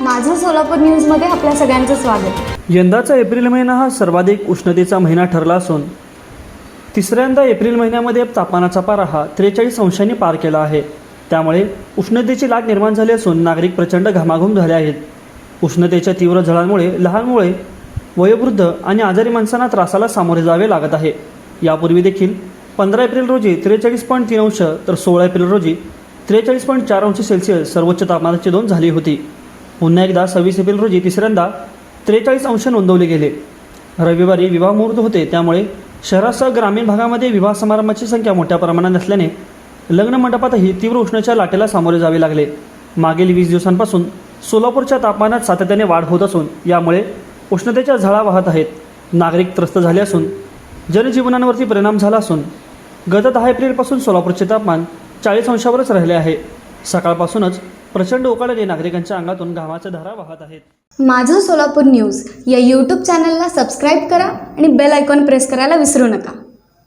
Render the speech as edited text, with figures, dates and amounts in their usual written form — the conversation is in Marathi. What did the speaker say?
माझं सोलापूर न्यूजमध्ये आपल्या सगळ्यांचं स्वागत। यंदाचा एप्रिल महिना हा सर्वाधिक उष्णतेचा महिना ठरला असून तिसऱ्यांदा एप्रिल महिन्यामध्ये तापमानाचा पारा हा 43 अंशांनी पार केला आहे। त्यामुळे उष्णतेची लाट निर्माण झाली असून नागरिक प्रचंड घामाघूम झाले आहेत। उष्णतेच्या तीव्र झळांमुळे लहान मुले, वयोवृद्ध आणि आजारी माणसांना त्रासाला सामोरे जावे लागत आहे। यापूर्वी देखील 15 एप्रिल रोजी 43.3 अंश तर 16 एप्रिल रोजी 43.4 अंश सेल्सिअस सर्वोच्च तापमानाची नोंद झाली होती। पुन्हा एकदा 26 एप्रिल रोजी तिसऱ्यांदा 43 अंश नोंदवले गेले। रविवारी विवाह मुहूर्त होते, त्यामुळे शहरासह ग्रामीण भागामध्ये विवाह समारंभाची संख्या मोठ्या प्रमाणात असल्याने लग्न मंडपातही तीव्र उष्णतेच्या लाटेला सामोरे जावे लागले। मागील 20 दिवसांपासून सोलापूरच्या तापमानात सातत्याने वाढ होत असून यामुळे उष्णतेच्या झळा वाहत आहेत। नागरिक त्रस्त झाले असून जनजीवनावरती परिणाम झाला असून गत 10 एप्रिलपासून सोलापूरचे तापमान 40 अंशावरच राहिले आहे। सकाळपासूनच प्रचंड उकाड्याने नागरिकांच्या अंगातून घामाच्या धारा वाहत आहेत। माझं सोलापूर न्यूज या यूट्यूब चॅनलला सबस्क्राईब करा आणि बेल आयकॉन प्रेस करायला विसरू नका।